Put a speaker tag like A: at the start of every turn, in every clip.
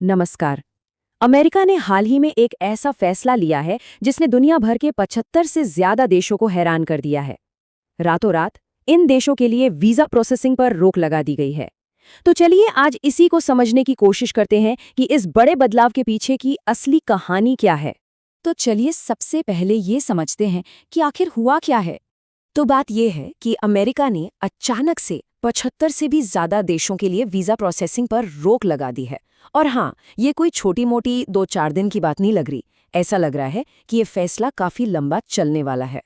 A: नमस्कार। अमेरिका ने हाल ही में एक ऐसा फैसला लिया है जिसने दुनिया भर के 75 से ज्यादा देशों को हैरान कर दिया है। रातों रात इन देशों के लिए वीजा प्रोसेसिंग पर रोक लगा दी गई है। तो चलिए आज इसी को समझने की कोशिश करते हैं कि इस बड़े बदलाव के पीछे की असली कहानी क्या है।
B: तो चलिए सबसे पहले ये समझते हैं कि आखिर हुआ क्या है। तो बात यह है कि अमेरिका ने अचानक से 75 से भी ज्यादा देशों के लिए वीजा प्रोसेसिंग पर रोक लगा दी है। और हाँ, ये कोई छोटी मोटी 2-4 दिन की बात नहीं लग रही। ऐसा लग रहा है कि ये फैसला काफी लंबा चलने वाला है।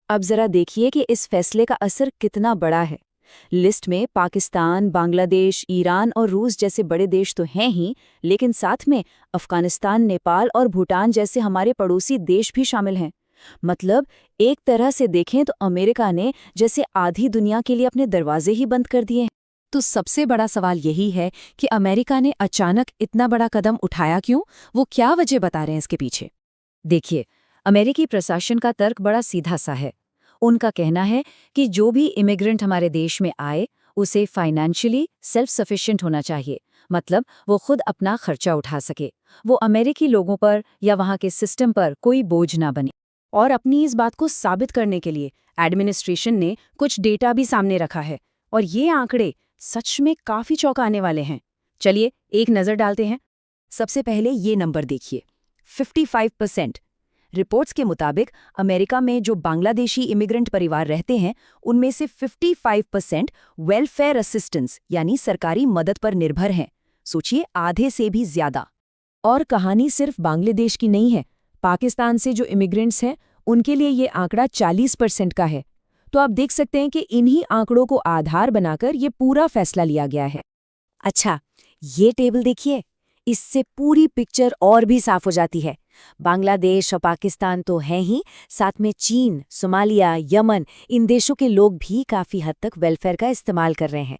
B: अब जरा देखिए कि इस फैसले का असर कितना बड़ा है। लिस्ट में पाकिस्तान, बांग्लादेश, ईरान और रूस जैसे बड़े देश तो हैं ही, लेकिन साथ में अफगानिस्तान, नेपाल और भूटान जैसे हमारे पड़ोसी देश भी शामिल हैं। मतलब एक तरह से देखें तो अमेरिका ने जैसे आधी दुनिया के लिए अपने दरवाजे ही बंद कर दिए हैं। तो सबसे बड़ा सवाल यही है कि अमेरिका ने अचानक इतना बड़ा कदम उठाया क्यों? वो क्या वजह बता रहे हैं इसके पीछे?
A: देखिए, अमेरिकी प्रशासन का तर्क बड़ा सीधा सा है। उनका कहना है कि जो भी इमिग्रेंट हमारे देश में आए उसे फाइनेंशियली सेल्फ सफिशिएंट होना चाहिए। मतलब वो खुद अपना खर्चा उठा सके, वो अमेरिकी लोगों पर या वहाँ के सिस्टम पर कोई बोझ ना बने।
B: और अपनी इस बात को साबित करने के लिए एडमिनिस्ट्रेशन ने कुछ डेटा भी सामने रखा है, और ये आंकड़े सच में काफी चौंकाने वाले हैं। चलिए एक नजर डालते हैं। सबसे पहले ये नंबर देखिए, 55%। रिपोर्ट्स के मुताबिक अमेरिका में जो बांग्लादेशी इमिग्रेंट परिवार रहते हैं उनमें से 55% वेलफेयर असिस्टेंस यानी सरकारी मदद पर निर्भर हैं। सोचिए, आधे से भी ज्यादा।
A: और कहानी सिर्फ बांग्लादेश की नहीं है। पाकिस्तान से जो इमिग्रेंट्स हैं उनके लिए ये आंकड़ा 40% का है। तो आप देख सकते हैं कि इन्हीं आंकड़ों को आधार बनाकर ये पूरा फैसला लिया गया है।
B: अच्छा, ये टेबल देखिए, इससे पूरी पिक्चर और भी साफ हो जाती है। बांग्लादेश और पाकिस्तान तो हैं ही, साथ में चीन, सोमालिया, यमन, इन देशों के लोग भी काफी हद तक वेलफेयर का इस्तेमाल कर रहे हैं।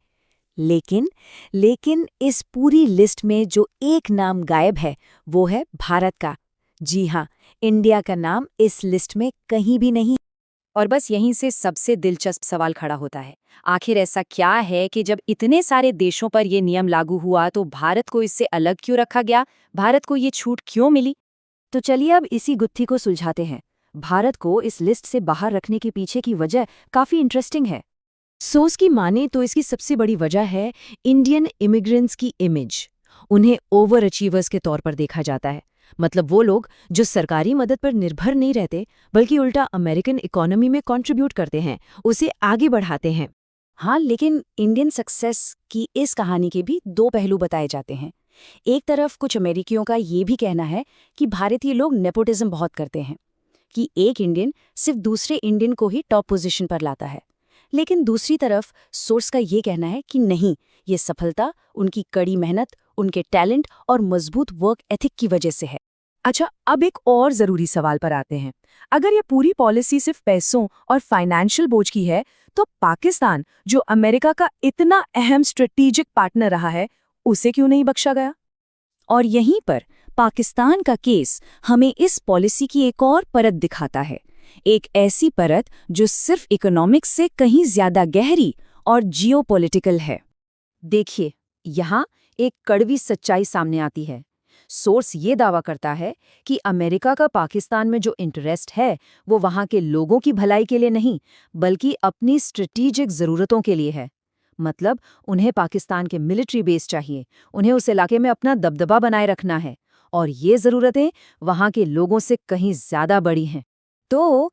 B: लेकिन इस पूरी लिस्ट में जो एक नाम गायब है वो है भारत का। जी हाँ, इंडिया का नाम इस लिस्ट में कहीं भी नहीं।
A: और बस यहीं से सबसे दिलचस्प सवाल खड़ा होता है। आखिर ऐसा क्या है कि जब इतने सारे देशों पर ये नियम लागू हुआ तो भारत को इससे अलग क्यों रखा गया? भारत को ये छूट क्यों मिली? तो चलिए अब इसी गुत्थी को सुलझाते हैं। भारत को इस लिस्ट से बाहर रखने के पीछे की वजह काफी इंटरेस्टिंग है। सोच की माने तो इसकी सबसे बड़ी वजह है इंडियन इमिग्रेंट्स की इमेज। उन्हें ओवर अचीवर्स के तौर पर देखा जाता है। मतलब वो लोग जो सरकारी मदद पर निर्भर नहीं रहते बल्कि उल्टा अमेरिकन इकोनॉमी में कंट्रीब्यूट करते हैं, उसे आगे बढ़ाते हैं।
B: हाँ, लेकिन इंडियन सक्सेस की इस कहानी के भी दो पहलू बताए जाते हैं। एक तरफ कुछ अमेरिकियों का ये भी कहना है कि भारतीय लोग नेपोटिज्म बहुत करते हैं, कि एक इंडियन सिर्फ दूसरे इंडियन को ही टॉप पोजीशन पर लाता है। लेकिन दूसरी तरफ सोर्स का ये कहना है कि नहीं, ये सफलता उनकी कड़ी मेहनत, उनके टैलेंट और मजबूत वर्क एथिक की वजह से है।
A: अच्छा, अब एक और जरूरी सवाल पर आते हैं। अगर ये पूरी पॉलिसी सिर्फ पैसों और फाइनेंशियल बोझ की है तो पाकिस्तान, जो अमेरिका का इतना अहम स्ट्रेटेजिक पार्टनर रहा है, उसे क्यों नहीं बख्शा गया? और यहीं पर पाकिस्तान का केस हमें इस पॉलिसी की एक और परत दिखाता है। एक ऐसी परत जो सिर्फ इकोनॉमिक्स से कहीं ज्यादा गहरी और जियोपॉलिटिकल है। देखिए, यहाँ एक कड़वी सच्चाई सामने आती है। सोर्स ये दावा करता है कि अमेरिका का पाकिस्तान में जो इंटरेस्ट है वो वहाँ के लोगों की भलाई के लिए नहीं बल्कि अपनी स्ट्रेटेजिक ज़रूरतों के लिए है। मतलब उन्हें पाकिस्तान के मिलिट्री बेस चाहिए, उन्हें उस इलाके में अपना दबदबा बनाए रखना है, और ये ज़रूरतें वहाँ के लोगों से कहीं ज़्यादा बड़ी हैं।
B: तो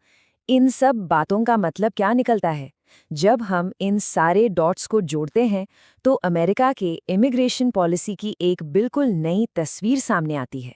B: इन सब बातों का मतलब क्या निकलता है? जब हम इन सारे डॉट्स को जोड़ते हैं तो अमेरिका के इमिग्रेशन पॉलिसी की एक बिल्कुल नई तस्वीर सामने आती है।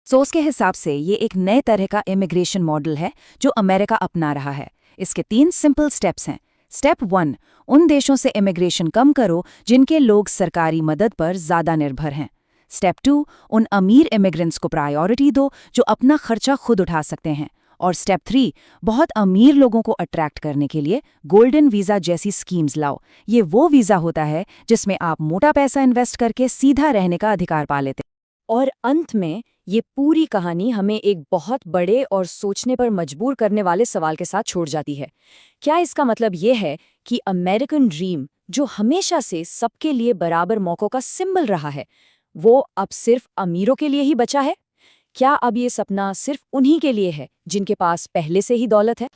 B: सोर्स के हिसाब से ये एक नए तरह का इमिग्रेशन मॉडल है जो अमेरिका अपना रहा है। इसके 3 सिंपल स्टेप्स हैं। स्टेप 1, उन देशों से इमिग्रेशन कम करो जिनके लोग सरकारी मदद पर ज़्यादा निर्भर हैं। स्टेप 2, उन अमीर इमिग्रेंट्स को प्रायोरिटी दो जो अपना खर्चा खुद उठा सकते हैं। और स्टेप 3, बहुत अमीर लोगों को अट्रैक्ट करने के लिए गोल्डन वीज़ा जैसी स्कीम्स लाओ। ये वो वीज़ा होता है जिसमें आप मोटा पैसा इन्वेस्ट करके सीधा रहने का अधिकार पा लेते।
A: और अंत में ये पूरी कहानी हमें एक बहुत बड़े और सोचने पर मजबूर करने वाले सवाल के साथ छोड़ जाती है। क्या इसका मतलब ये है कि अमेरिकन ड्रीम, जो हमेशा से सबके लिए बराबर मौक़ों का सिंबल रहा है,
B: वो अब सिर्फ अमीरों के लिए ही बचा है? क्या अब ये सपना सिर्फ उन्हीं के लिए है जिनके पास पहले से ही दौलत है?